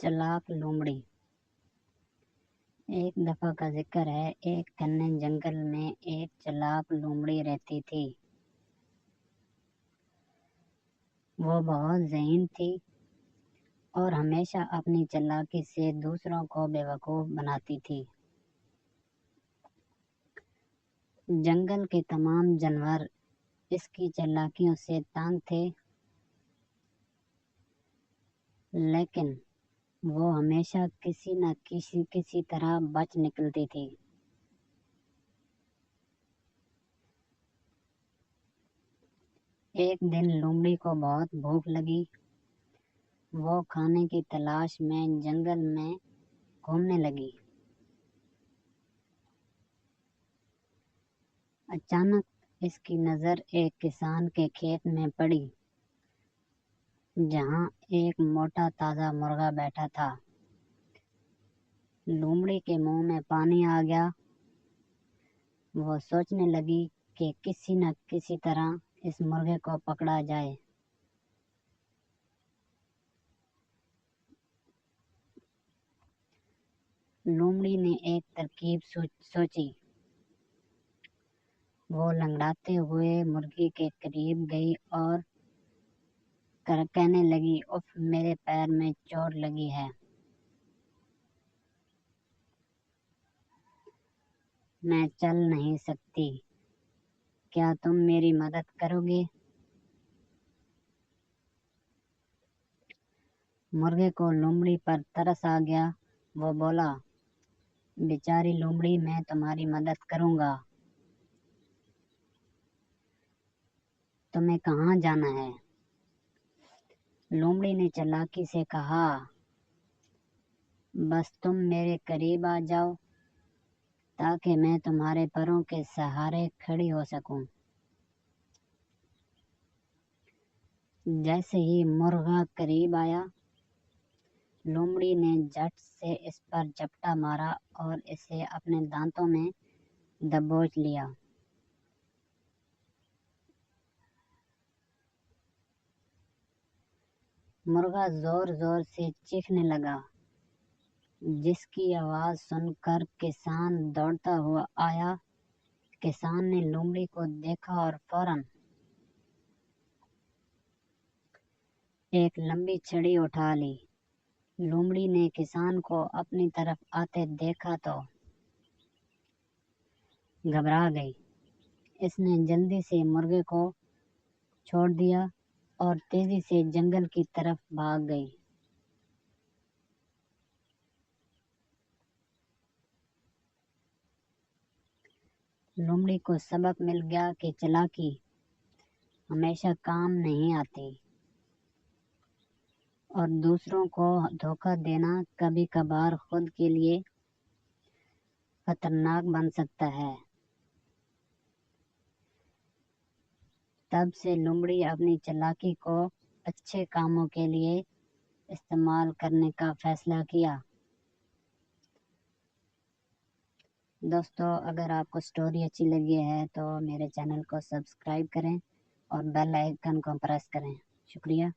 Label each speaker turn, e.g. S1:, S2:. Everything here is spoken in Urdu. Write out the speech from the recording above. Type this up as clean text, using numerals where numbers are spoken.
S1: چلاک لومڑی۔ ایک دفعہ کا ذکر ہے، ایک گھنے جنگل میں ایک چلاک لومڑی رہتی تھی۔ وہ بہت ذہین تھی اور ہمیشہ اپنی چالاکی سے دوسروں کو بیوقوف بناتی تھی۔ جنگل کے تمام جانور اس کی چالاکیوں سے تنگ تھے، لیکن وہ ہمیشہ کسی نہ کسی طرح بچ نکلتی تھی۔ ایک دن لومڑی کو بہت بھوک لگی۔ وہ کھانے کی تلاش میں جنگل میں گھومنے لگی۔ اچانک اس کی نظر ایک کسان کے کھیت میں پڑی، جہاں ایک موٹا تازہ مرغا بیٹھا تھا۔ لومڑی کے منہ میں پانی آ گیا۔ وہ سوچنے لگی کہ کسی نہ کسی طرح اس مرغے کو پکڑا جائے۔ لومڑی نے ایک ترکیب سوچی۔ وہ لنگڑاتے ہوئے مرغی کے قریب گئی اور کہنے لگی، اف، میرے پیر میں چوٹ لگی ہے، میں چل نہیں سکتی، کیا تم میری مدد کرو گے؟ مرغے کو لومڑی پر ترس آ گیا۔ وہ بولا، بیچاری لومڑی، میں تمہاری مدد کروں گا، تمہیں کہاں جانا ہے؟ لومڑی نے چالاکی سے کہا، بس تم میرے قریب آ جاؤ تاکہ میں تمہارے پروں کے سہارے کھڑی ہو سکوں۔ جیسے ہی مرغا قریب آیا، لومڑی نے جھٹ سے اس پر جھپٹا مارا اور اسے اپنے دانتوں میں دبوچ لیا۔ مرغا زور زور سے چیخنے لگا، جس کی آواز سن کر کسان دوڑتا ہوا آیا۔ کسان نے لومڑی کو دیکھا اور فوراً ایک لمبی چھڑی اٹھا لی۔ لومڑی نے کسان کو اپنی طرف آتے دیکھا تو گھبرا گئی۔ اس نے جلدی سے مرغے کو چھوڑ دیا اور تیزی سے جنگل کی طرف بھاگ گئی۔ لومڑی کو سبق مل گیا کہ چالاکی ہمیشہ کام نہیں آتی اور دوسروں کو دھوکہ دینا کبھی کبھار خود کے لیے خطرناک بن سکتا ہے۔ تب سے لومڑی اپنی چالاکی کو اچھے کاموں کے لیے استعمال کرنے کا فیصلہ کیا۔ دوستو، اگر آپ کو سٹوری اچھی لگی ہے تو میرے چینل کو سبسکرائب کریں اور بیل آئیکن کو پریس کریں۔ شکریہ۔